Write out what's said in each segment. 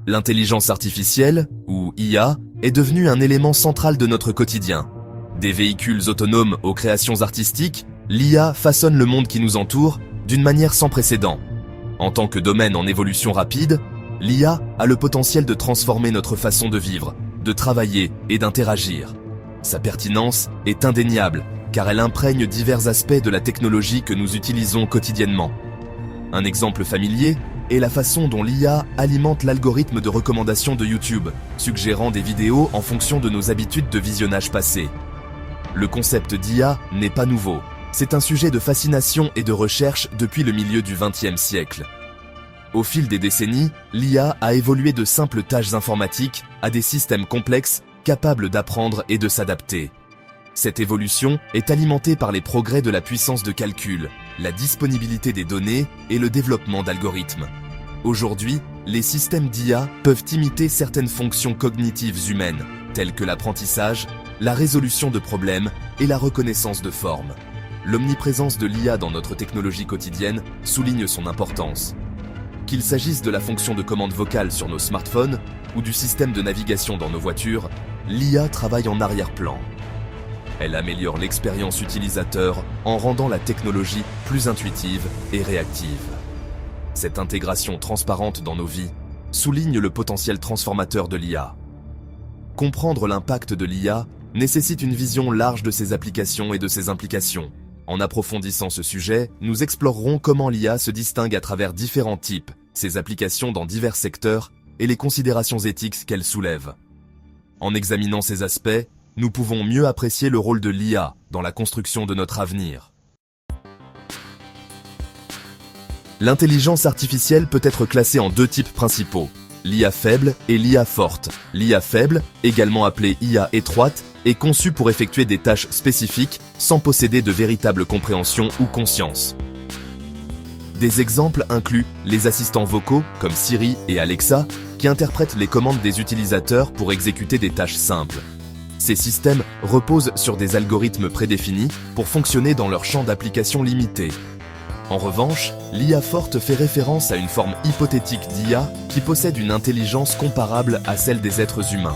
L'intelligence artificielle, ou IA, est devenue un élément central de notre quotidien. Des véhicules autonomes aux créations artistiques, l'IA façonne le monde qui nous entoure d'une manière sans précédent. En tant que domaine en évolution rapide, l'IA a le potentiel de transformer notre façon de vivre, de travailler et d'interagir. Sa pertinence est indéniable, car elle imprègne divers aspects de la technologie que nous utilisons quotidiennement. Un exemple familier est la façon dont l'IA alimente l'algorithme de recommandation de YouTube, suggérant des vidéos en fonction de nos habitudes de visionnage passées. Le concept d'IA n'est pas nouveau. C'est un sujet de fascination et de recherche depuis le milieu du XXe siècle. Au fil des décennies, l'IA a évolué de simples tâches informatiques à des systèmes complexes capables d'apprendre et de s'adapter. Cette évolution est alimentée par les progrès de la puissance de calcul, la disponibilité des données et le développement d'algorithmes. Aujourd'hui, les systèmes d'IA peuvent imiter certaines fonctions cognitives humaines, telles que l'apprentissage, la résolution de problèmes et la reconnaissance de formes. L'omniprésence de l'IA dans notre technologie quotidienne souligne son importance. Qu'il s'agisse de la fonction de commande vocale sur nos smartphones ou du système de navigation dans nos voitures, l'IA travaille en arrière-plan. Elle améliore l'expérience utilisateur en rendant la technologie plus intuitive et réactive. Cette intégration transparente dans nos vies souligne le potentiel transformateur de l'IA. Comprendre l'impact de l'IA nécessite une vision large de ses applications et de ses implications. En approfondissant ce sujet, nous explorerons comment l'IA se distingue à travers différents types, ses applications dans divers secteurs et les considérations éthiques qu'elle soulève. En examinant ces aspects, nous pouvons mieux apprécier le rôle de l'IA dans la construction de notre avenir. L'intelligence artificielle peut être classée en deux types principaux, l'IA faible et l'IA forte. L'IA faible, également appelée IA étroite, est conçue pour effectuer des tâches spécifiques sans posséder de véritable compréhension ou conscience. Des exemples incluent les assistants vocaux comme Siri et Alexa qui interprètent les commandes des utilisateurs pour exécuter des tâches simples. Ces systèmes reposent sur des algorithmes prédéfinis pour fonctionner dans leur champ d'application limité. En revanche, l'IA forte fait référence à une forme hypothétique d'IA qui possède une intelligence comparable à celle des êtres humains.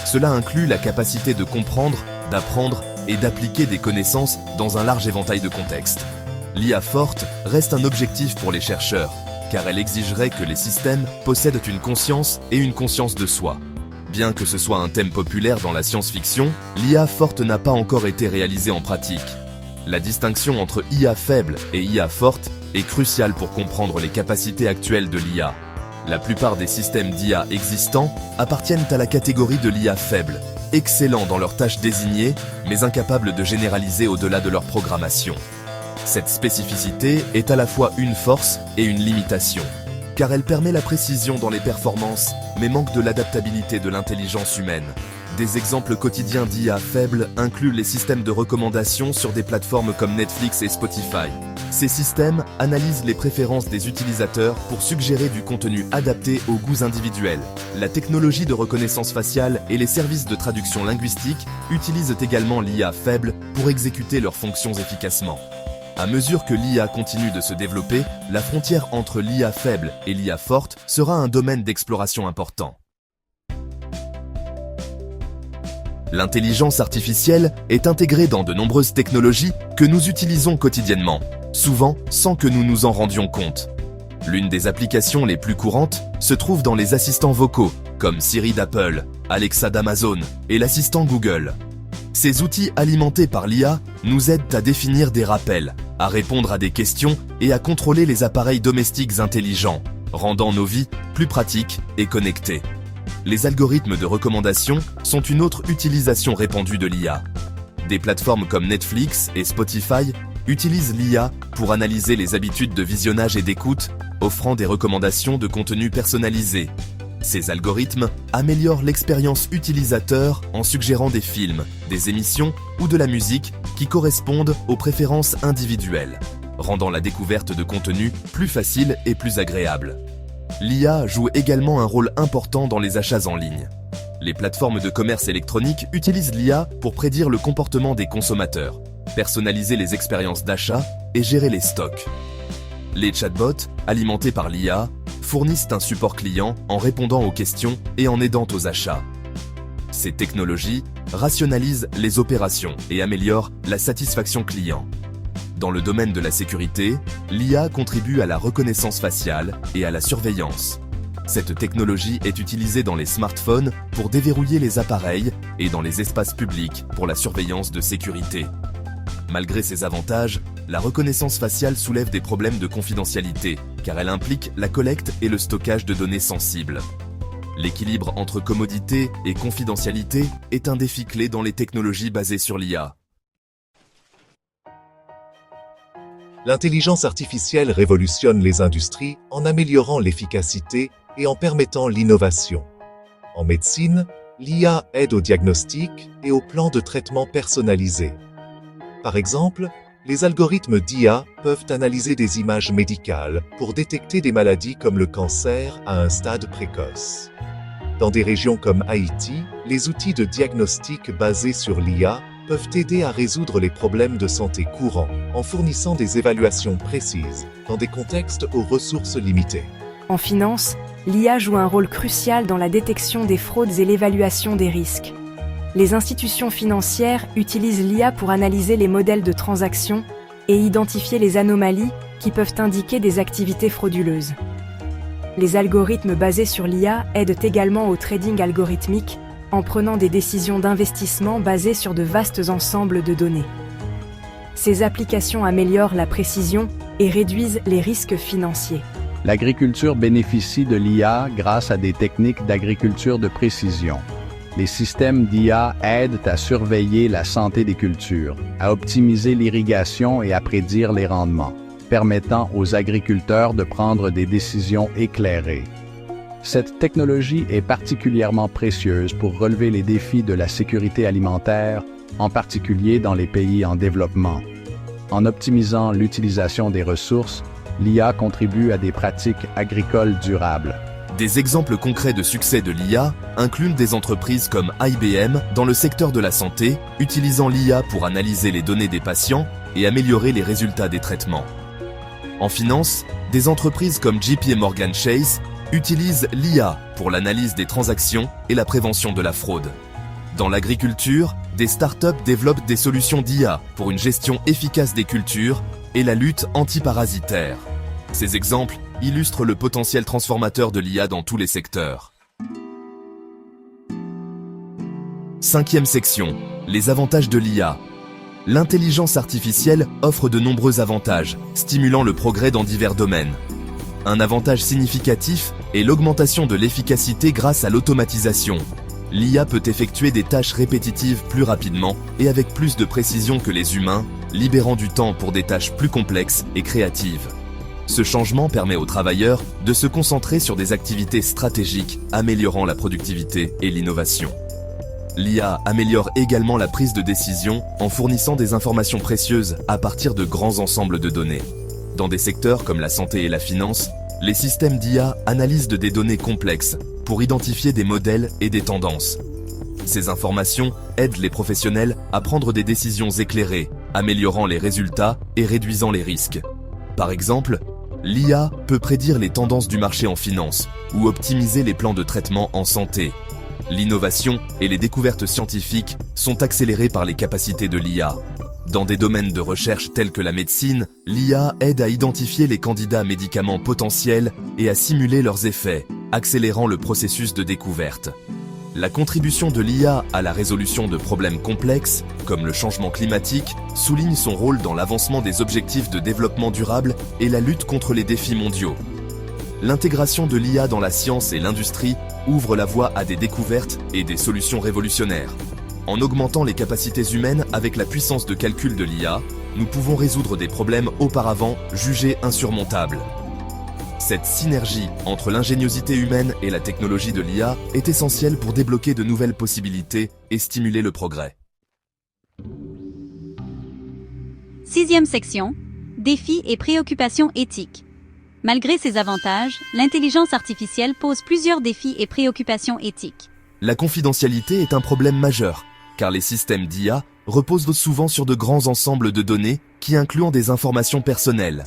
Cela inclut la capacité de comprendre, d'apprendre et d'appliquer des connaissances dans un large éventail de contextes. L'IA forte reste un objectif pour les chercheurs, car elle exigerait que les systèmes possèdent une conscience et une conscience de soi. Bien que ce soit un thème populaire dans la science-fiction, l'IA forte n'a pas encore été réalisée en pratique. La distinction entre IA faible et IA forte est cruciale pour comprendre les capacités actuelles de l'IA. La plupart des systèmes d'IA existants appartiennent à la catégorie de l'IA faible, excellents dans leurs tâches désignées, mais incapables de généraliser au-delà de leur programmation. Cette spécificité est à la fois une force et une limitation, car elle permet la précision dans les performances, mais manque de l'adaptabilité de l'intelligence humaine. Des exemples quotidiens d'IA faibles incluent les systèmes de recommandation sur des plateformes comme Netflix et Spotify. Ces systèmes analysent les préférences des utilisateurs pour suggérer du contenu adapté aux goûts individuels. La technologie de reconnaissance faciale et les services de traduction linguistique utilisent également l'IA faible pour exécuter leurs fonctions efficacement. À mesure que l'IA continue de se développer, la frontière entre l'IA faible et l'IA forte sera un domaine d'exploration important. L'intelligence artificielle est intégrée dans de nombreuses technologies que nous utilisons quotidiennement, souvent sans que nous nous en rendions compte. L'une des applications les plus courantes se trouve dans les assistants vocaux, comme Siri d'Apple, Alexa d'Amazon et l'assistant Google. Ces outils alimentés par l'IA nous aident à définir des rappels, à répondre à des questions et à contrôler les appareils domestiques intelligents, rendant nos vies plus pratiques et connectées. Les algorithmes de recommandation sont une autre utilisation répandue de l'IA. Des plateformes comme Netflix et Spotify utilisent l'IA pour analyser les habitudes de visionnage et d'écoute, offrant des recommandations de contenu personnalisés. Ces algorithmes améliorent l'expérience utilisateur en suggérant des films, des émissions ou de la musique qui correspondent aux préférences individuelles, rendant la découverte de contenu plus facile et plus agréable. L'IA joue également un rôle important dans les achats en ligne. Les plateformes de commerce électronique utilisent l'IA pour prédire le comportement des consommateurs, personnaliser les expériences d'achat et gérer les stocks. Les chatbots, alimentés par l'IA, fournissent un support client en répondant aux questions et en aidant aux achats. Ces technologies rationalisent les opérations et améliorent la satisfaction client. Dans le domaine de la sécurité, l'IA contribue à la reconnaissance faciale et à la surveillance. Cette technologie est utilisée dans les smartphones pour déverrouiller les appareils et dans les espaces publics pour la surveillance de sécurité. Malgré ces avantages, la reconnaissance faciale soulève des problèmes de confidentialité, car elle implique la collecte et le stockage de données sensibles. L'équilibre entre commodité et confidentialité est un défi clé dans les technologies basées sur l'IA. L'intelligence artificielle révolutionne les industries en améliorant l'efficacité et en permettant l'innovation. En médecine, l'IA aide au diagnostic et au plan de traitement personnalisé. Par exemple, les algorithmes d'IA peuvent analyser des images médicales pour détecter des maladies comme le cancer à un stade précoce. Dans des régions comme Haïti, les outils de diagnostic basés sur l'IA peuvent aider à résoudre les problèmes de santé courants en fournissant des évaluations précises dans des contextes aux ressources limitées. En finance, l'IA joue un rôle crucial dans la détection des fraudes et l'évaluation des risques. Les institutions financières utilisent l'IA pour analyser les modèles de transactions et identifier les anomalies qui peuvent indiquer des activités frauduleuses. Les algorithmes basés sur l'IA aident également au trading algorithmique en prenant des décisions d'investissement basées sur de vastes ensembles de données. Ces applications améliorent la précision et réduisent les risques financiers. L'agriculture bénéficie de l'IA grâce à des techniques d'agriculture de précision. Les systèmes d'IA aident à surveiller la santé des cultures, à optimiser l'irrigation et à prédire les rendements, permettant aux agriculteurs de prendre des décisions éclairées. Cette technologie est particulièrement précieuse pour relever les défis de la sécurité alimentaire, en particulier dans les pays en développement. En optimisant l'utilisation des ressources, l'IA contribue à des pratiques agricoles durables. Des exemples concrets de succès de l'IA incluent des entreprises comme IBM dans le secteur de la santé, utilisant l'IA pour analyser les données des patients et améliorer les résultats des traitements. En finance, des entreprises comme JP Morgan Chase utilisent l'IA pour l'analyse des transactions et la prévention de la fraude. Dans l'agriculture, des startups développent des solutions d'IA pour une gestion efficace des cultures et la lutte antiparasitaire. Ces exemples illustrent le potentiel transformateur de l'IA dans tous les secteurs. Cinquième section, les avantages de l'IA. L'intelligence artificielle offre de nombreux avantages, stimulant le progrès dans divers domaines. Un avantage significatif est l'augmentation de l'efficacité grâce à l'automatisation. L'IA peut effectuer des tâches répétitives plus rapidement et avec plus de précision que les humains, libérant du temps pour des tâches plus complexes et créatives. Ce changement permet aux travailleurs de se concentrer sur des activités stratégiques, améliorant la productivité et l'innovation. L'IA améliore également la prise de décision en fournissant des informations précieuses à partir de grands ensembles de données. Dans des secteurs comme la santé et la finance, les systèmes d'IA analysent des données complexes pour identifier des modèles et des tendances. Ces informations aident les professionnels à prendre des décisions éclairées, améliorant les résultats et réduisant les risques. Par exemple, l'IA peut prédire les tendances du marché en finance ou optimiser les plans de traitement en santé. L'innovation et les découvertes scientifiques sont accélérées par les capacités de l'IA. Dans des domaines de recherche tels que la médecine, l'IA aide à identifier les candidats médicaments potentiels et à simuler leurs effets, accélérant le processus de découverte. La contribution de l'IA à la résolution de problèmes complexes, comme le changement climatique, souligne son rôle dans l'avancement des objectifs de développement durable et la lutte contre les défis mondiaux. L'intégration de l'IA dans la science et l'industrie ouvre la voie à des découvertes et des solutions révolutionnaires. En augmentant les capacités humaines avec la puissance de calcul de l'IA, nous pouvons résoudre des problèmes auparavant jugés insurmontables. Cette synergie entre l'ingéniosité humaine et la technologie de l'IA est essentielle pour débloquer de nouvelles possibilités et stimuler le progrès. Sixième section, défis et préoccupations éthiques. Malgré ses avantages, l'intelligence artificielle pose plusieurs défis et préoccupations éthiques. La confidentialité est un problème majeur, car les systèmes d'IA reposent souvent sur de grands ensembles de données qui incluent des informations personnelles.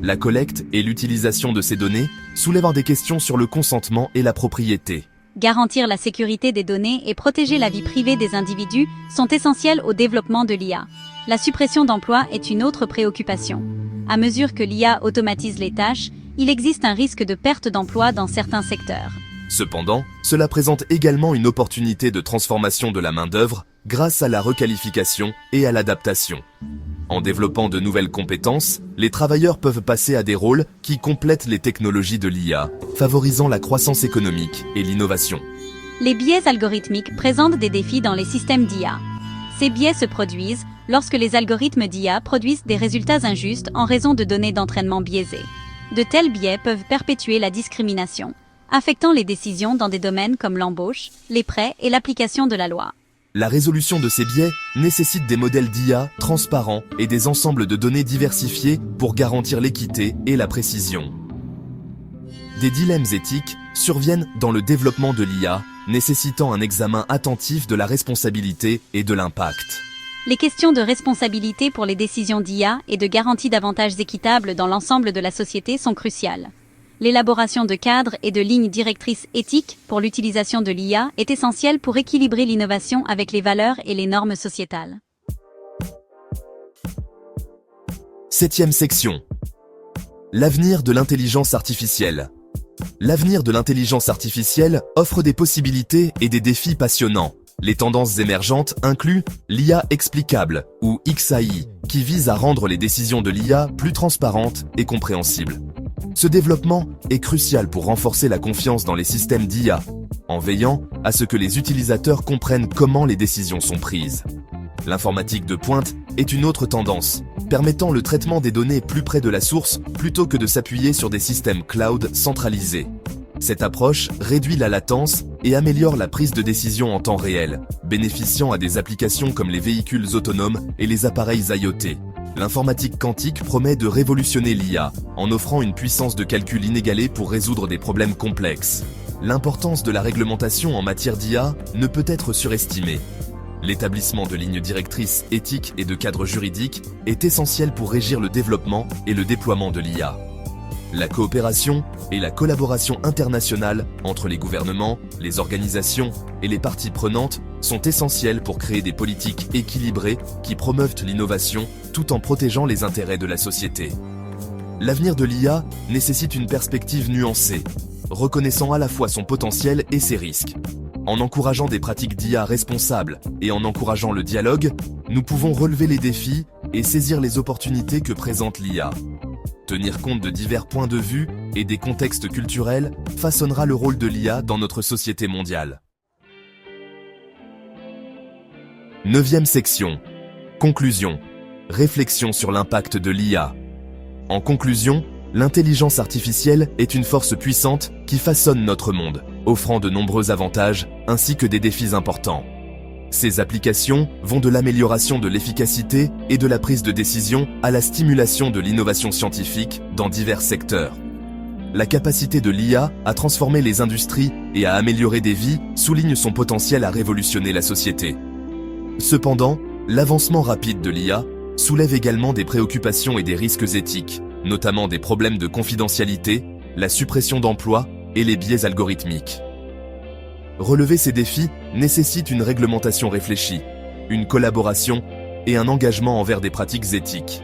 La collecte et l'utilisation de ces données soulèvent des questions sur le consentement et la propriété. Garantir la sécurité des données et protéger la vie privée des individus sont essentiels au développement de l'IA. La suppression d'emplois est une autre préoccupation. À mesure que l'IA automatise les tâches, il existe un risque de perte d'emplois dans certains secteurs. Cependant, cela présente également une opportunité de transformation de la main-d'œuvre grâce à la requalification et à l'adaptation. En développant de nouvelles compétences, les travailleurs peuvent passer à des rôles qui complètent les technologies de l'IA, favorisant la croissance économique et l'innovation. Les biais algorithmiques présentent des défis dans les systèmes d'IA. Ces biais se produisent lorsque les algorithmes d'IA produisent des résultats injustes en raison de données d'entraînement biaisées. De tels biais peuvent perpétuer la discrimination, affectant les décisions dans des domaines comme l'embauche, les prêts et l'application de la loi. La résolution de ces biais nécessite des modèles d'IA transparents et des ensembles de données diversifiés pour garantir l'équité et la précision. Des dilemmes éthiques surviennent dans le développement de l'IA, nécessitant un examen attentif de la responsabilité et de l'impact. Les questions de responsabilité pour les décisions d'IA et de garantie d'avantages équitables dans l'ensemble de la société sont cruciales. L'élaboration de cadres et de lignes directrices éthiques pour l'utilisation de l'IA est essentielle pour équilibrer l'innovation avec les valeurs et les normes sociétales. 7e section. L'avenir de l'intelligence artificielle. L'avenir de l'intelligence artificielle offre des possibilités et des défis passionnants. Les tendances émergentes incluent l'IA explicable, ou XAI, qui vise à rendre les décisions de l'IA plus transparentes et compréhensibles. Ce développement est crucial pour renforcer la confiance dans les systèmes d'IA, en veillant à ce que les utilisateurs comprennent comment les décisions sont prises. L'informatique de pointe est une autre tendance, permettant le traitement des données plus près de la source plutôt que de s'appuyer sur des systèmes cloud centralisés. Cette approche réduit la latence et améliore la prise de décision en temps réel, bénéficiant à des applications comme les véhicules autonomes et les appareils IoT. L'informatique quantique promet de révolutionner l'IA, en offrant une puissance de calcul inégalée pour résoudre des problèmes complexes. L'importance de la réglementation en matière d'IA ne peut être surestimée. L'établissement de lignes directrices éthiques et de cadres juridiques est essentiel pour régir le développement et le déploiement de l'IA. La coopération et la collaboration internationale entre les gouvernements, les organisations et les parties prenantes sont essentielles pour créer des politiques équilibrées qui promeuvent l'innovation tout en protégeant les intérêts de la société. L'avenir de l'IA nécessite une perspective nuancée, reconnaissant à la fois son potentiel et ses risques. En encourageant des pratiques d'IA responsables et en encourageant le dialogue, nous pouvons relever les défis et saisir les opportunités que présente l'IA. Tenir compte de divers points de vue et des contextes culturels façonnera le rôle de l'IA dans notre société mondiale. 9e section. Conclusion. Réflexion sur l'impact de l'IA. En conclusion, l'intelligence artificielle est une force puissante qui façonne notre monde, offrant de nombreux avantages ainsi que des défis importants. Ces applications vont de l'amélioration de l'efficacité et de la prise de décision à la stimulation de l'innovation scientifique dans divers secteurs. La capacité de l'IA à transformer les industries et à améliorer des vies souligne son potentiel à révolutionner la société. Cependant, l'avancement rapide de l'IA soulève également des préoccupations et des risques éthiques, notamment des problèmes de confidentialité, la suppression d'emplois et les biais algorithmiques. Relever ces défis nécessite une réglementation réfléchie, une collaboration et un engagement envers des pratiques éthiques.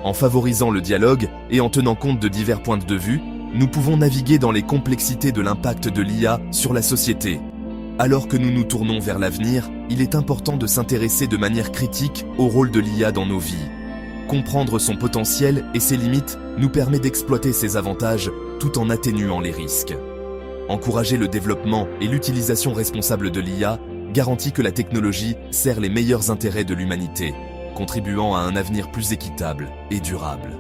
En favorisant le dialogue et en tenant compte de divers points de vue, nous pouvons naviguer dans les complexités de l'impact de l'IA sur la société. Alors que nous nous tournons vers l'avenir, il est important de s'intéresser de manière critique au rôle de l'IA dans nos vies. Comprendre son potentiel et ses limites nous permet d'exploiter ses avantages tout en atténuant les risques. Encourager le développement et l'utilisation responsable de l'IA garantit que la technologie sert les meilleurs intérêts de l'humanité, contribuant à un avenir plus équitable et durable.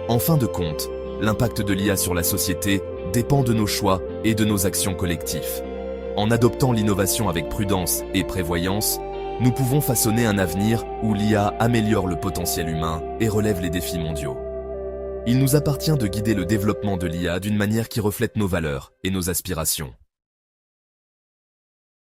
En fin de compte, l'impact de l'IA sur la société dépend de nos choix et de nos actions collectives. En adoptant l'innovation avec prudence et prévoyance, nous pouvons façonner un avenir où l'IA améliore le potentiel humain et relève les défis mondiaux. Il nous appartient de guider le développement de l'IA d'une manière qui reflète nos valeurs et nos aspirations.